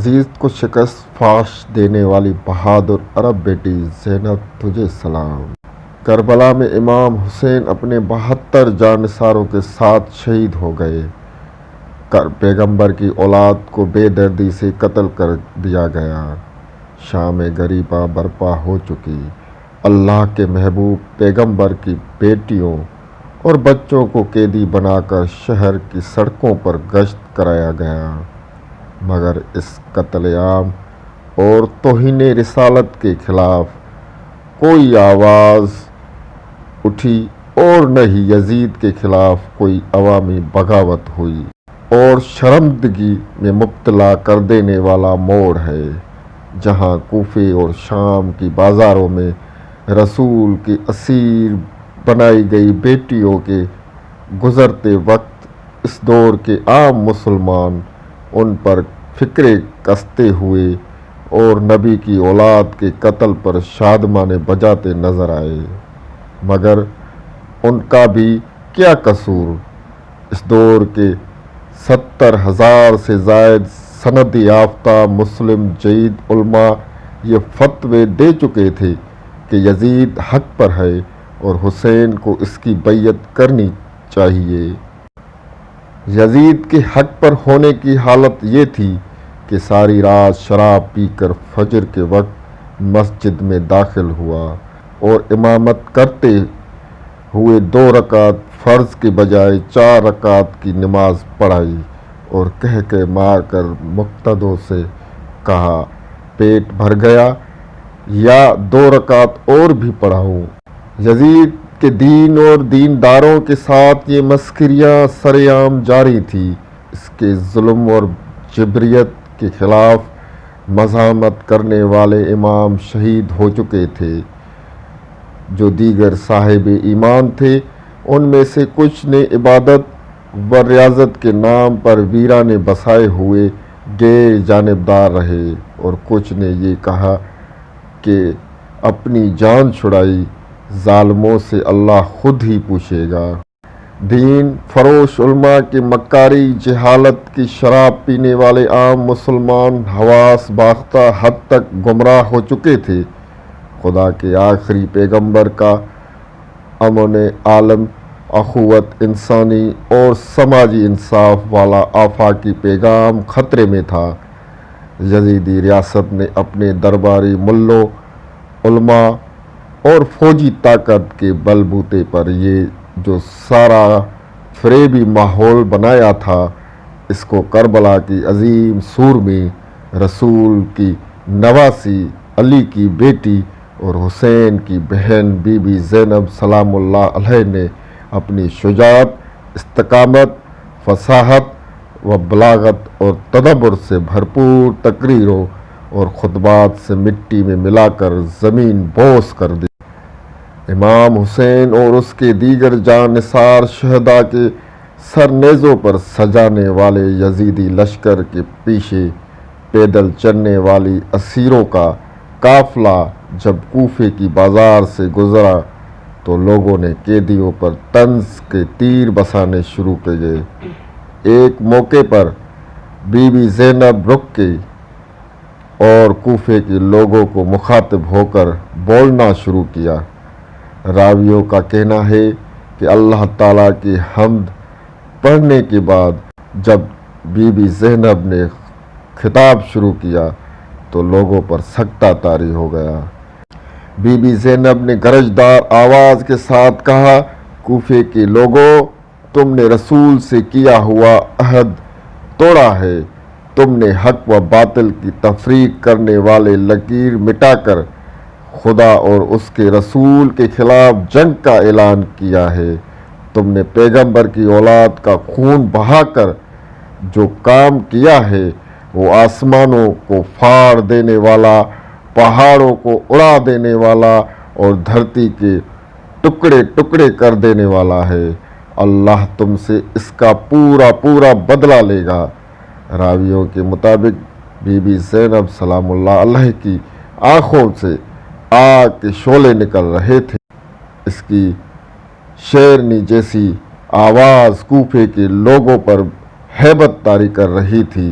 یزید کو شکست فاش دینے والی بہادر عرب بیٹی زینب تجھے سلام۔ کربلا میں امام حسین اپنے 72 جانثاروں کے ساتھ شہید ہو گئے۔ پیغمبر کی اولاد کو بے دردی سے قتل کر دیا گیا۔ شام غریبہ برپا ہو چکی۔ اللہ کے محبوب پیغمبر کی بیٹیوں اور بچوں کو قیدی بنا کر شہر کی سڑکوں پر گشت کرایا گیا، مگر اس قتل عام اور توہین رسالت کے خلاف کوئی آواز اٹھی اور نہ ہی یزید کے خلاف کوئی عوامی بغاوت ہوئی، اور شرمندگی میں مبتلا کر دینے والا موڑ ہے جہاں کوفے اور شام کی بازاروں میں رسول کی اسیر بنائی گئی بیٹیوں کے گزرتے وقت اس دور کے عام مسلمان ان پر فکرے کستے ہوئے اور نبی کی اولاد کے قتل پر شادمانے بجاتے نظر آئے، مگر ان کا بھی کیا قصور؟ اس دور کے 70,000 سے زائد سند یافتہ مسلم جید علماء یہ فتوے دے چکے تھے کہ یزید حق پر ہے اور حسین کو اس کی بیعت کرنی چاہیے۔ یزید کے حق پر ہونے کی حالت یہ تھی کہ ساری رات شراب پی کر فجر کے وقت مسجد میں داخل ہوا اور امامت کرتے ہوئے 2 رکعت فرض کے بجائے 4 رکعت کی نماز پڑھائی اور کہہ مار کر مقتدوں سے کہا، پیٹ بھر گیا یا 2 رکعت اور بھی پڑھاؤں؟ یزید کے دین اور دینداروں کے ساتھ یہ مسخریاں سرعام جاری تھی۔ اس کے ظلم اور جبریت کے خلاف مزاحمت کرنے والے امام شہید ہو چکے تھے۔ جو دیگر صاحب ایمان تھے ان میں سے کچھ نے عبادت و ریاضت کے نام پر ویرانے بسائے ہوئے غیر جانبدار رہے، اور کچھ نے یہ کہا کہ اپنی جان چھڑائی، ظالموں سے اللہ خود ہی پوچھے گا۔ دین فروش علماء کی مکاری جہالت کی شراب پینے والے عام مسلمان حواس باختہ حد تک گمراہ ہو چکے تھے۔ خدا کے آخری پیغمبر کا امن عالم، اخوت انسانی اور سماجی انصاف والا آفاقی پیغام خطرے میں تھا۔ یزیدی ریاست نے اپنے درباری ملوں، علماء اور فوجی طاقت کے بل بوتے پر یہ جو سارا فریبی ماحول بنایا تھا، اس کو کربلا کی عظیم سورمی، رسول کی نواسی، علی کی بیٹی اور حسین کی بہن بی بی زینب سلام اللہ علیہ نے اپنی شجاعت، استقامت، فصاحت و بلاغت اور تدبر سے بھرپور تقریروں اور خطبات سے مٹی میں ملا کر زمین بوس کر دی۔ امام حسین اور اس کے دیگر جانثار شہداء کے سر نیزوں پر سجانے والے یزیدی لشکر کے پیچھے پیدل چلنے والی اسیروں کا قافلہ جب کوفے کی بازار سے گزرا تو لوگوں نے قیدیوں پر طنز کے تیر برسانے شروع کیے۔ ایک موقع پر بی بی زینب رک گئی اور کوفے کے لوگوں کو مخاطب ہو کر بولنا شروع کیا۔ راویوں کا کہنا ہے کہ اللہ تعالیٰ کی حمد پڑھنے کے بعد جب بی بی زینب نے خطاب شروع کیا تو لوگوں پر سکتہ طاری ہو گیا۔ بی بی زینب نے گرجدار آواز کے ساتھ کہا، کوفے کے لوگوں، تم نے رسول سے کیا ہوا عہد توڑا ہے۔ تم نے حق و باطل کی تفریق کرنے والے لکیر مٹا کر خدا اور اس کے رسول کے خلاف جنگ کا اعلان کیا ہے۔ تم نے پیغمبر کی اولاد کا خون بہا کر جو کام کیا ہے وہ آسمانوں کو پھاڑ دینے والا، پہاڑوں کو اڑا دینے والا اور دھرتی کے ٹکڑے ٹکڑے کر دینے والا ہے۔ اللہ تم سے اس کا پورا بدلہ لے گا۔ راویوں کے مطابق بی بی زینب سلام اللہ علیہ کی آنکھوں سے آگ کے شعلے نکل رہے تھے۔ اس کی شیرنی جیسی آواز کوفے کے لوگوں پر ہیبت طاری کر رہی تھی۔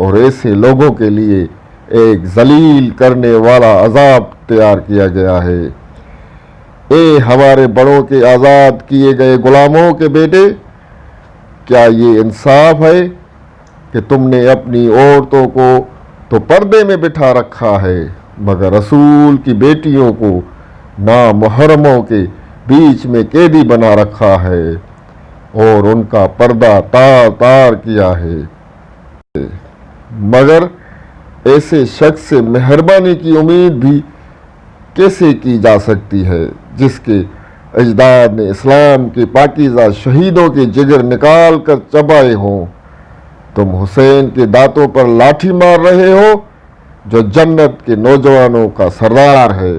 اور ایسے لوگوں کے لیے ایک ذلیل کرنے والا عذاب تیار کیا گیا ہے۔ اے ہمارے بڑوں کے آزاد کیے گئے غلاموں کے بیٹے، کیا یہ انصاف ہے کہ تم نے اپنی عورتوں کو تو پردے میں بٹھا رکھا ہے، مگر رسول کی بیٹیوں کو نامحرموں کے بیچ میں قیدی بنا رکھا ہے اور ان کا پردہ تار تار کیا ہے؟ مگر ایسے شخص سے مہربانی کی امید بھی کیسے کی جا سکتی ہے جس کے اجداد نے اسلام کے پاکیزہ شہیدوں کے جگر نکال کر چبائے ہوں؟ تم حسین کے دانتوں پر لاٹھی مار رہے ہو جو جنت کے نوجوانوں کا سردار ہے،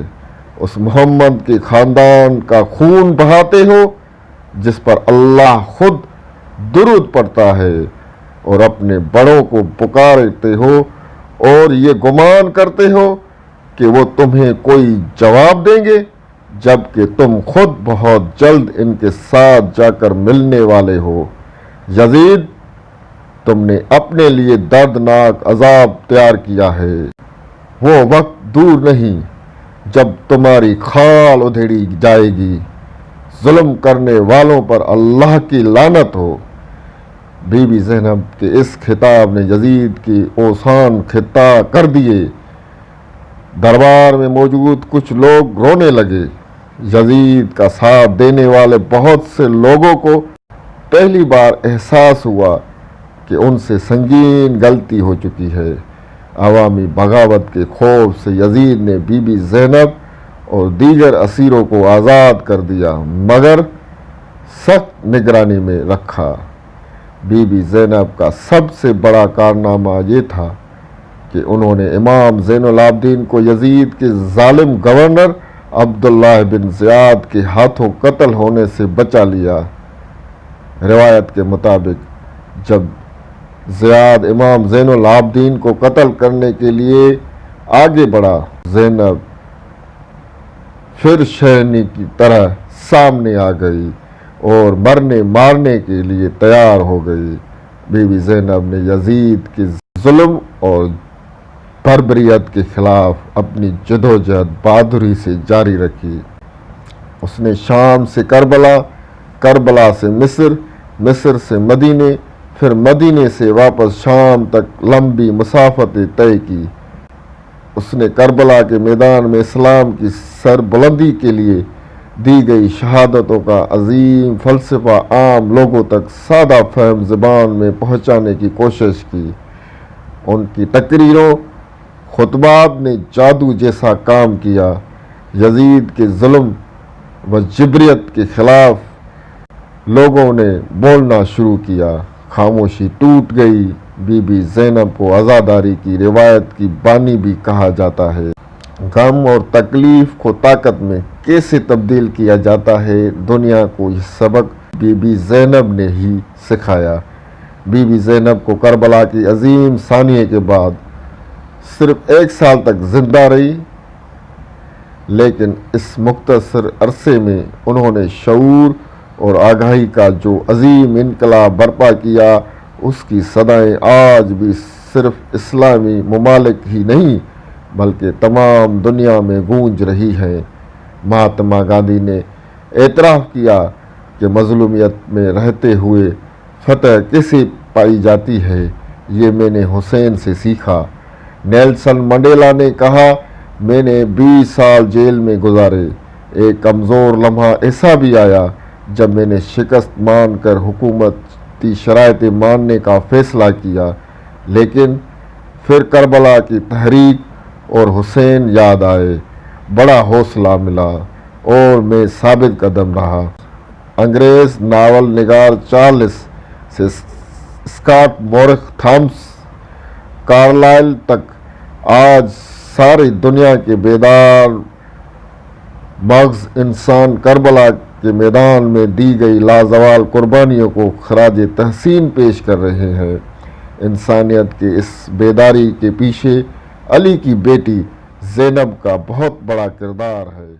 اس محمد کے خاندان کا خون بہاتے ہو جس پر اللہ خود درود پڑھتا ہے، اور اپنے بڑوں کو پکارتے ہو اور یہ گمان کرتے ہو کہ وہ تمہیں کوئی جواب دیں گے، جبکہ تم خود بہت جلد ان کے ساتھ جا کر ملنے والے ہو۔ یزید، تم نے اپنے لیے دردناک عذاب تیار کیا ہے۔ وہ وقت دور نہیں جب تمہاری کھال ادھیڑی جائے گی۔ ظلم کرنے والوں پر اللہ کی لعنت ہو۔ بی بی زینب کے اس خطاب نے یزید کی اوسان خطا کر دیے۔ دربار میں موجود کچھ لوگ رونے لگے۔ یزید کا ساتھ دینے والے بہت سے لوگوں کو پہلی بار احساس ہوا کہ ان سے سنگین غلطی ہو چکی ہے۔ عوامی بغاوت کے خوف سے یزید نے بی بی زینب اور دیگر اسیروں کو آزاد کر دیا، مگر سخت نگرانی میں رکھا۔ بی بی زینب کا سب سے بڑا کارنامہ یہ تھا کہ انہوں نے امام زین العابدین کو یزید کے ظالم گورنر عبداللہ بن زیاد کے ہاتھوں قتل ہونے سے بچا لیا۔ روایت کے مطابق جب زیاد امام زین العابدین کو قتل کرنے کے لیے آگے بڑھا، زینب پھر شیرنی کی طرح سامنے آ گئی اور مرنے مارنے کے لیے تیار ہو گئی۔ بی بی زینب نے یزید کے ظلم اور بربریت کے خلاف اپنی جدوجہد بہادری سے جاری رکھی۔ اس نے شام سے کربلا، کربلا سے مصر، مصر سے مدینے، پھر مدینے سے واپس شام تک لمبی مسافتیں طے کی۔ اس نے کربلا کے میدان میں اسلام کی سربلندی کے لیے دی گئی شہادتوں کا عظیم فلسفہ عام لوگوں تک سادہ فہم زبان میں پہنچانے کی کوشش کی۔ ان کی تقریروں، خطبات نے جادو جیسا کام کیا۔ یزید کے ظلم و جبریت کے خلاف لوگوں نے بولنا شروع کیا۔ خاموشی ٹوٹ گئی۔ بی بی زینب کو عزاداری کی روایت کی بانی بھی کہا جاتا ہے۔ غم اور تکلیف کو طاقت میں کیسے تبدیل کیا جاتا ہے، دنیا کو یہ سبق بی بی زینب نے ہی سکھایا۔ بی بی زینب کو کربلا کی عظیم ثانیے کے بعد صرف 1 سال تک زندہ رہی، لیکن اس مختصر عرصے میں انہوں نے شعور اور آگاہی کا جو عظیم انقلاب برپا کیا، اس کی صدائیں آج بھی صرف اسلامی ممالک ہی نہیں بلکہ تمام دنیا میں گونج رہی ہیں۔ مہاتما گاندھی نے اعتراف کیا کہ مظلومیت میں رہتے ہوئے فتح کیسے پائی جاتی ہے، یہ میں نے حسین سے سیکھا۔ نیلسن منڈیلا نے کہا، میں نے 20 سال جیل میں گزارے، ایک کمزور لمحہ ایسا بھی آیا جب میں نے شکست مان کر حکومتی شرائط ماننے کا فیصلہ کیا، لیکن پھر کربلا کی تحریک اور حسین یاد آئے، بڑا حوصلہ ملا اور میں ثابت قدم رہا۔ انگریز ناول نگار چارلس سے اسکاٹ مورخ تھامس کارلائل تک، آج ساری دنیا کے بیدار مغز انسان کربلا کے میدان میں دی گئی لازوال قربانیوں کو خراج تحسین پیش کر رہے ہیں۔ انسانیت کے اس بیداری کے پیچھے علی کی بیٹی زینب کا بہت بڑا کردار ہے۔